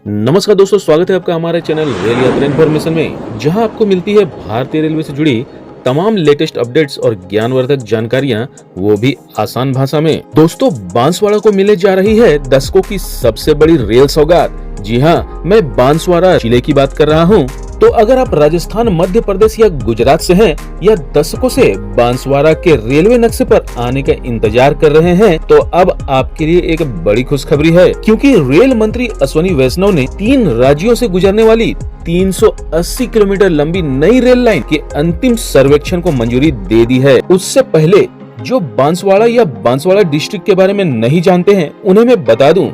नमस्कार दोस्तों, स्वागत है आपका हमारे चैनल रेल यात्रा इन्फॉर्मेशन में, जहां आपको मिलती है भारतीय रेलवे से जुड़ी तमाम लेटेस्ट अपडेट्स और ज्ञानवर्धक जानकारियां, वो भी आसान भाषा में। दोस्तों, बांसवाड़ा को मिले जा रही है दशकों की सबसे बड़ी रेल सौगात। जी हाँ, मैं बांसवाड़ा जिले की बात कर रहा हूँ। तो अगर आप राजस्थान, मध्य प्रदेश या गुजरात से हैं या दशकों से बांसवाड़ा के रेलवे नक्शे पर आने का इंतजार कर रहे हैं, तो अब आपके लिए एक बड़ी खुशखबरी है, क्योंकि रेल मंत्री अश्विनी वैष्णव ने 3 राज्यों से गुजरने वाली 380 किलोमीटर लंबी नई रेल लाइन के अंतिम सर्वेक्षण को मंजूरी दे दी है। उससे पहले जो बांसवाड़ा या बांसवाड़ा डिस्ट्रिक्ट के बारे में नहीं जानते हैं, उन्हें मैं बता दूं,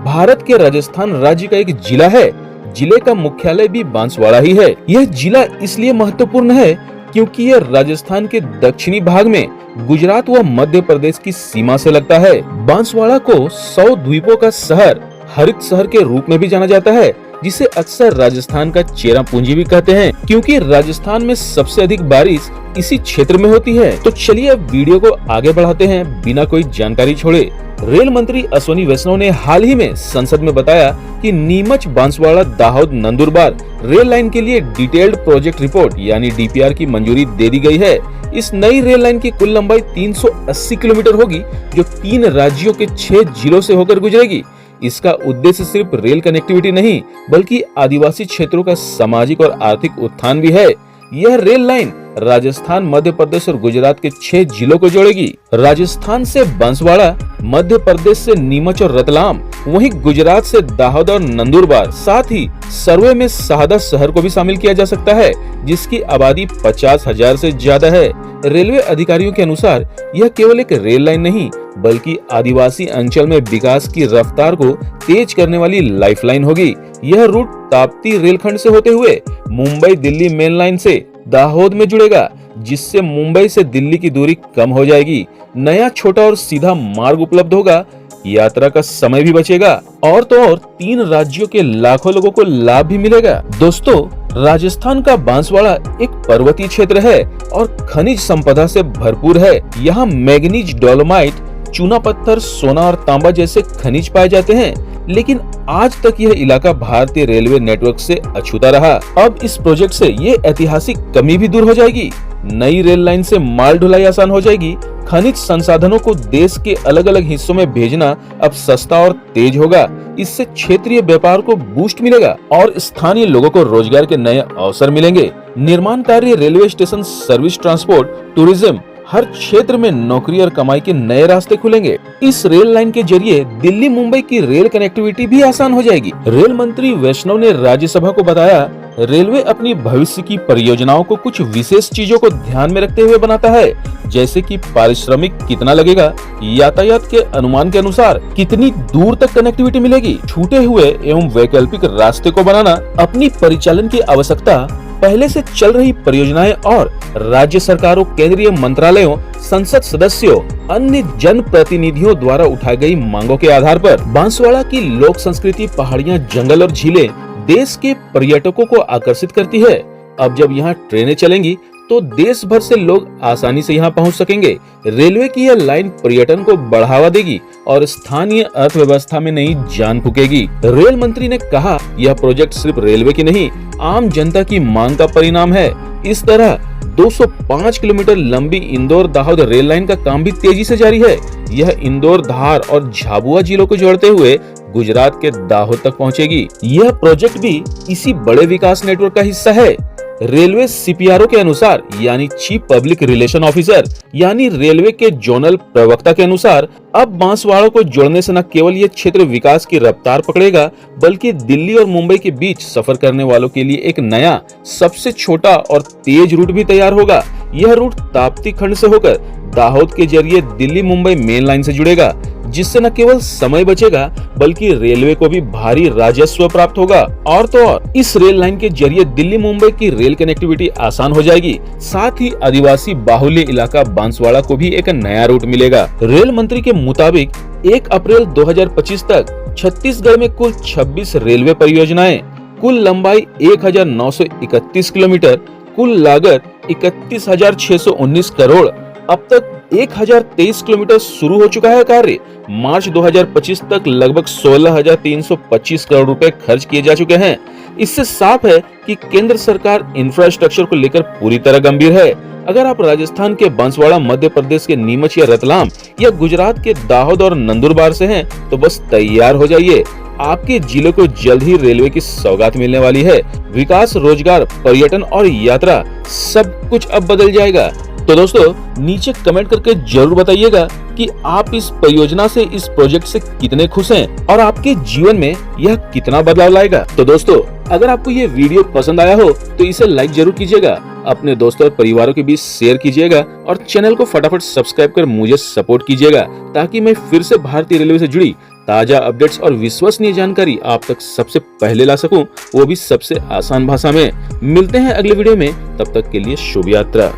भारत के राजस्थान राज्य का एक जिला है। जिले का मुख्यालय भी बांसवाड़ा ही है। यह जिला इसलिए महत्वपूर्ण है क्योंकि यह राजस्थान के दक्षिणी भाग में गुजरात व मध्य प्रदेश की सीमा से लगता है। बांसवाड़ा को 100 द्वीपों का शहर, हरित शहर के रूप में भी जाना जाता है, जिसे अक्सर राजस्थान का चेरापूंजी भी कहते हैं, क्योंकि राजस्थान में सबसे अधिक बारिश इसी क्षेत्र में होती है। तो चलिए अब वीडियो को आगे बढ़ाते हैं बिना कोई जानकारी छोड़े। रेल मंत्री अश्विनी वैष्णव ने हाल ही में संसद में बताया कि नीमच बांसवाड़ा दाहोद नंदुरबार रेल लाइन के लिए डिटेल्ड प्रोजेक्ट रिपोर्ट यानी डीपीआर की मंजूरी दे दी गई है। इस नई रेल लाइन की कुल लंबाई 380 किलोमीटर होगी, जो 3 राज्यों के 6 जिलों से होकर गुजरेगी। इसका उद्देश्य सिर्फ रेल कनेक्टिविटी नहीं, बल्कि आदिवासी क्षेत्रों का सामाजिक और आर्थिक उत्थान भी है। यह रेल लाइन राजस्थान, मध्य प्रदेश और गुजरात के 6 जिलों को जोड़ेगी। राजस्थान से बांसवाड़ा, मध्य प्रदेश से नीमच और रतलाम, वहीं गुजरात से दाहोद और नंदुरबार, साथ ही सर्वे में शहादा शहर को भी शामिल किया जा सकता है, जिसकी आबादी 50,000 से ज्यादा है। रेलवे अधिकारियों के अनुसार यह केवल एक रेल लाइन नहीं, बल्कि आदिवासी अंचल में विकास की रफ्तार को तेज करने वाली लाइफलाइन होगी। यह रूट ताप्ती रेलखंड से होते हुए मुंबई दिल्ली मेन लाइन से दाहोद में जुड़ेगा, जिससे मुंबई से दिल्ली की दूरी कम हो जाएगी। नया छोटा और सीधा मार्ग उपलब्ध होगा, यात्रा का समय भी बचेगा, और तो और 3 राज्यों के लाखों लोगों को लाभ भी मिलेगा। दोस्तों, राजस्थान का बांसवाड़ा एक पर्वतीय क्षेत्र है और खनिज संपदा से भरपूर है। यहाँ मैग्नीज, डोलोमाइट, चूना पत्थर, सोना और तांबा जैसे खनिज पाए जाते हैं, लेकिन आज तक यह इलाका भारतीय रेलवे नेटवर्क से अछूता रहा। अब इस प्रोजेक्ट से ये ऐतिहासिक कमी भी दूर हो जाएगी। नई रेल लाइन से माल ढुलाई आसान हो जाएगी। खनिज संसाधनों को देश के अलग अलग हिस्सों में भेजना अब सस्ता और तेज होगा। इससे क्षेत्रीय व्यापार को बूस्ट मिलेगा और स्थानीय लोगों को रोजगार के नए अवसर मिलेंगे। निर्माण कार्य, railway station, service, transport, tourism, हर क्षेत्र में नौकरी और कमाई के नए रास्ते खुलेंगे। इस रेल लाइन के जरिए दिल्ली मुंबई की रेल कनेक्टिविटी भी आसान हो जाएगी। रेल मंत्री वैष्णव ने राज्यसभा को बताया, रेलवे अपनी भविष्य की परियोजनाओं को कुछ विशेष चीजों को ध्यान में रखते हुए बनाता है, जैसे कि पारिश्रमिक कितना लगेगा, यातायात के अनुमान के अनुसार कितनी दूर तक कनेक्टिविटी मिलेगी, छूटे हुए एवं वैकल्पिक रास्ते को बनाना, अपनी परिचालन की आवश्यकता, पहले से चल रही परियोजनाएं और राज्य सरकारों, केंद्रीय मंत्रालयों, संसद सदस्यों, अन्य जन प्रतिनिधियों द्वारा उठाई गई मांगों के आधार पर। बांसवाड़ा की लोक संस्कृति, पहाड़ियां, जंगल और झीलें देश के पर्यटकों को आकर्षित करती है। अब जब यहाँ ट्रेनें चलेंगी तो देश भर से लोग आसानी से यहाँ पहुँच सकेंगे। रेलवे की यह लाइन पर्यटन को बढ़ावा देगी और स्थानीय अर्थव्यवस्था में नई जान फूकेगी। रेल मंत्री ने कहा, यह प्रोजेक्ट सिर्फ रेलवे की नहीं, आम जनता की मांग का परिणाम है। इस तरह 205 किलोमीटर लंबी इंदौर दाहोद रेल लाइन का काम भी तेजी से जारी है। यह इंदौर, धार और झाबुआ जिलों को जोड़ते हुए गुजरात के दाहोद तक पहुंचेगी। यह प्रोजेक्ट भी इसी बड़े विकास नेटवर्क का हिस्सा है। रेलवे सीपीआरओ के अनुसार, यानी चीफ पब्लिक रिलेशन ऑफिसर, यानी रेलवे के जोनल प्रवक्ता के अनुसार, अब बांसवाड़ा को जोड़ने से न केवल ये क्षेत्र विकास की रफ्तार पकड़ेगा, बल्कि दिल्ली और मुंबई के बीच सफर करने वालों के लिए एक नया, सबसे छोटा और तेज रूट भी तैयार होगा। यह रूट ताप्ती खंड से होकर दाहोद के जरिए दिल्ली मुंबई मेन लाइन से जुड़ेगा, जिससे न केवल समय बचेगा, बल्कि रेलवे को भी भारी राजस्व प्राप्त होगा। और तो और इस रेल लाइन के जरिए दिल्ली मुंबई की रेल कनेक्टिविटी आसान हो जाएगी। साथ ही आदिवासी बाहुल्य इलाका बांसवाड़ा को भी एक नया रूट मिलेगा। रेल मंत्री के मुताबिक 1 अप्रैल 2025 तक छत्तीसगढ़ में कुल 26 रेलवे परियोजनाएं, कुल लंबाई 1931 किलोमीटर, कुल लागत 31,619 करोड़, अब तक 1023 किलोमीटर शुरू हो चुका है कार्य। मार्च 2025 तक लगभग 16,325 करोड़ रुपए खर्च किए जा चुके हैं। इससे साफ है कि केंद्र सरकार इंफ्रास्ट्रक्चर को लेकर पूरी तरह गंभीर है। अगर आप राजस्थान के बांसवाड़ा, मध्य प्रदेश के नीमच या रतलाम या गुजरात के दाहोद और नंदुरबार से हैं, तो बस तैयार हो जाइए। आपके जिले को जल्द ही रेलवे की सौगात मिलने वाली है। विकास, रोजगार, पर्यटन और यात्रा सब कुछ अब बदल जाएगा। तो दोस्तों, नीचे कमेंट करके जरूर बताइएगा कि आप इस परियोजना से, इस प्रोजेक्ट से कितने खुश हैं और आपके जीवन में यह कितना बदलाव लाएगा। तो दोस्तों, अगर आपको ये वीडियो पसंद आया हो तो इसे लाइक जरूर कीजिएगा, अपने दोस्तों और परिवारों के बीच शेयर कीजिएगा और चैनल को फटाफट सब्सक्राइब कर मुझे सपोर्ट कीजिएगा, ताकि मैं फिर से भारतीय रेलवे से जुड़ी ताजा अपडेट्स और विश्वसनीय जानकारी आप तक सबसे पहले ला सकूं, वो भी सबसे आसान भाषा में। मिलते हैं अगले वीडियो में, तब तक के लिए शुभ यात्रा।